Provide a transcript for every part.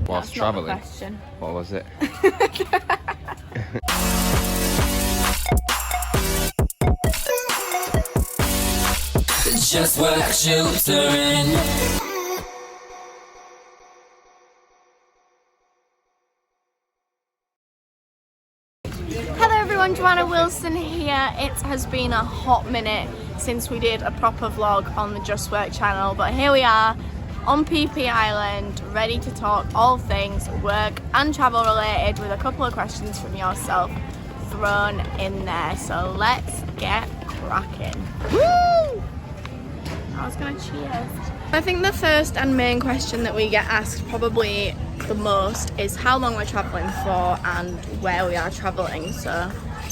whilst travelling? What was it? Just work shoes are in. Hello everyone, Joanna Wilson here. It has been a hot minute since we did a proper vlog on the Just Work channel, but here we are on PP Island, ready to talk all things work and travel related with a couple of questions from yourself thrown in there. So let's get cracking. Woo! I was gonna cheers. I think the first and main question that we get asked probably the most is how long we're travelling for and where we are travelling. So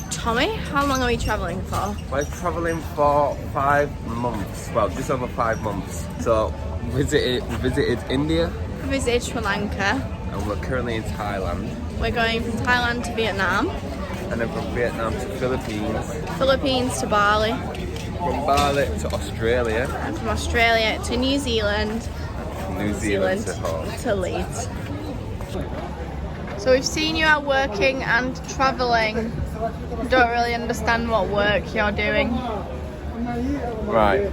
Tommy, how long are we travelling for? We're travelling for 5 months, well just over 5 months. So we visited India. We visited Sri Lanka. And we're currently in Thailand. We're going from Thailand to Vietnam. And then from Vietnam to Philippines. Philippines to Bali. From Bali to Australia. And from Australia to New Zealand. New Zealand to home. To Leeds. So we've seen you out working and travelling. Don't really understand what work you're doing. Right,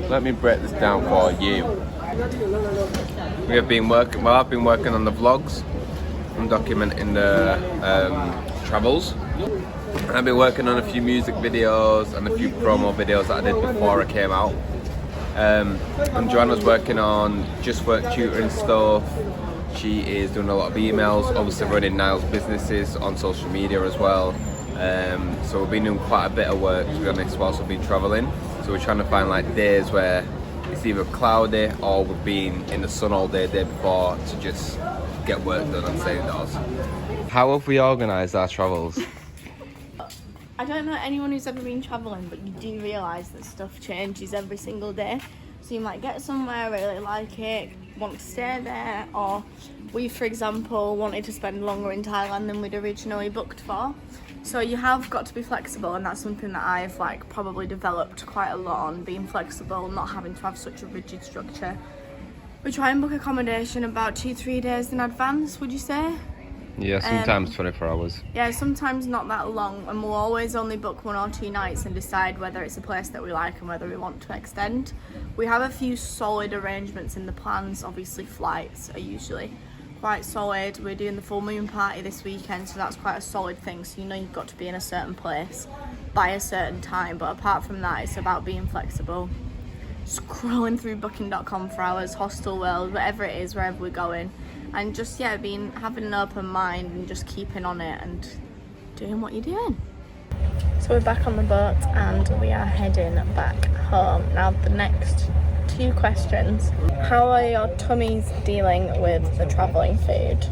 let me break this down for you. We have been working, well I've been working on the vlogs. I'm documenting the travels. I've been working on a few music videos and a few promo videos that I did before I came out. And Joanna's working on Just Work tutoring stuff. She is doing a lot of emails, obviously running Niall's businesses on social media as well. So we've been doing quite a bit of work, to be honest, whilst we've been travelling. So we're trying to find like days where it's either cloudy or we've been in the sun all day the day before to just get work done and stay indoors. How have we organised our travels? I don't know anyone who's ever been travelling, but you do realise that stuff changes every single day. So you might get somewhere, really like it, want to stay there, or we, for example, wanted to spend longer in Thailand than we'd originally booked for. So you have got to be flexible, and that's something that I've probably developed quite a lot on, being flexible, not having to have such a rigid structure. We try and book accommodation about 2-3 days in advance, would you say? Yeah, sometimes 24 hours. Yeah, sometimes not that long, and we'll always only book 1 or 2 nights and decide whether it's a place that we like and whether we want to extend. We have a few solid arrangements in the plans. Obviously flights are usually quite solid. We're doing the full moon party this weekend, so that's quite a solid thing, so you know you've got to be in a certain place by a certain time. But apart from that, it's about being flexible, scrolling through booking.com for hours, Hostel World, whatever it is, wherever we're going, and just having an open mind and just keeping on it and doing what you're doing. So we're back on the boat and we are heading back home. Now the next 2 questions. How are your tummies dealing with the travelling food?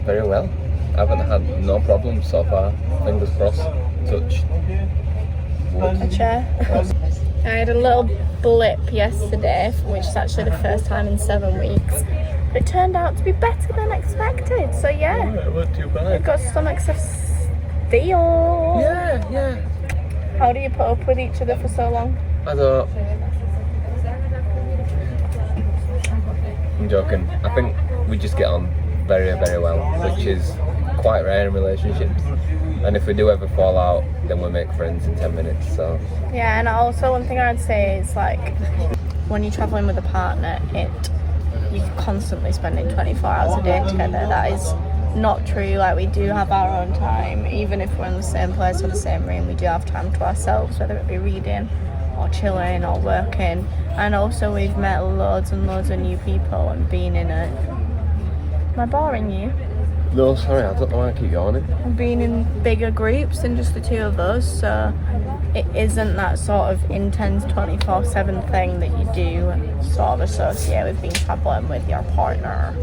Very well. I haven't had no problems so far. Fingers crossed. Touch. A chair. I had a little blip yesterday, which is actually the first time in 7 weeks. It turned out to be better than expected, so yeah. It wasn't too bad. We've got stomachs of steel. Yeah. How do you put up with each other for so long? I don't. I'm joking. I think we just get on very, very well, which is quite rare in relationships. And if we do ever fall out, then we'll make friends in 10 minutes, so. Yeah, and also one thing I'd say is when you're travelling with a partner, you're constantly spending 24 hours a day together. That is not true. We do have our own time. Even if we're in the same place or the same room, we do have time to ourselves, whether it be reading or chilling or working. And also we've met loads and loads of new people and been in it. Am I boring you? No, sorry, I don't know why I keep yawning. Being in bigger groups than just the 2 of us, so it isn't that sort of intense 24/7 thing that you do sort of associate with being travelling with your partner.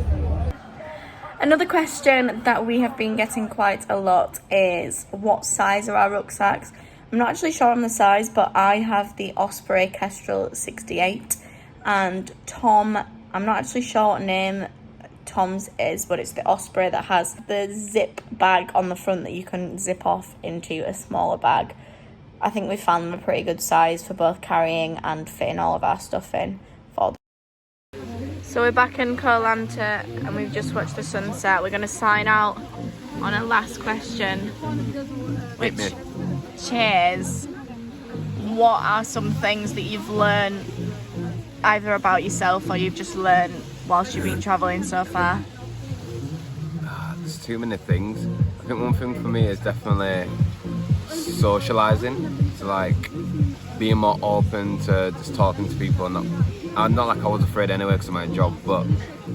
Another question that we have been getting quite a lot is what size are our rucksacks? I'm not actually sure on the size, but I have the Osprey Kestrel 68, and Tom, I'm not actually sure what name Tom's is, but it's the Osprey that has the zip bag on the front that you can zip off into a smaller bag. I think we found them a pretty good size for both carrying and fitting all of our stuff in. So we're back in Koh Lanta and we've just watched the sunset. We're going to sign out on a last question, which, cheers, what are some things that you've learned either about yourself or you've just learned whilst you've been travelling so far? There's too many things. I think one thing for me is definitely socialising, to like being more open to just talking to people, and not like I was afraid anyway because of my job, but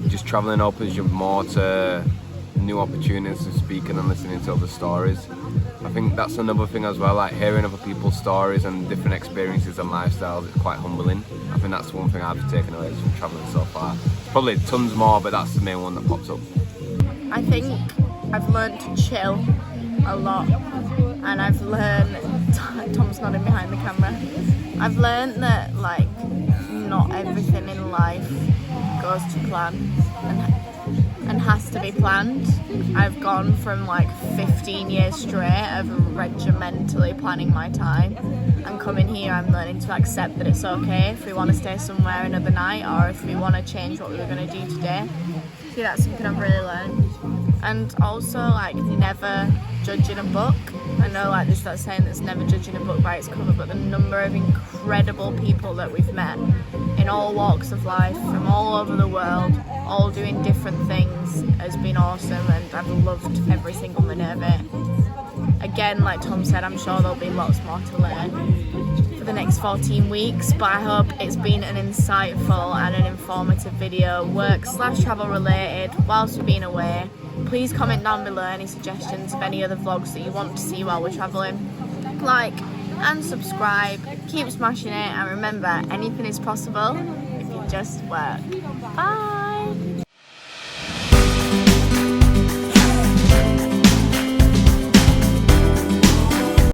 just travelling opens you more to new opportunities of speaking and listening to other stories. I think that's another thing as well, like hearing other people's stories and different experiences and lifestyles. It's quite humbling. I think that's one thing I've taken away from travelling so far. There's probably tons more, but that's the main one that pops up. I think I've learned to chill a lot, and I've learned, Tom's nodding behind the camera, I've learned that like not everything in life goes to plan and has to be planned. I've gone from like 15 years straight of regimentally planning my time, and coming here I'm learning to accept that it's okay if we want to stay somewhere another night or if we want to change what we were going to do today. See, that's something I've really learned. And also like never judging a book. I know like there's that saying that's never judging a book by its cover, but the number of incredible people that we've met in all walks of life from all over the world, all doing different things, has been awesome, and I've loved every single minute of it. Again, like Tom said, I'm sure there'll be lots more to learn for the next 14 weeks, but I hope it's been an insightful and an informative video, work/travel related, whilst we've been away. Please comment down below any suggestions of any other vlogs that you want to see while we're travelling. Like and subscribe, keep smashing it, and remember, anything is possible if you just work. Bye!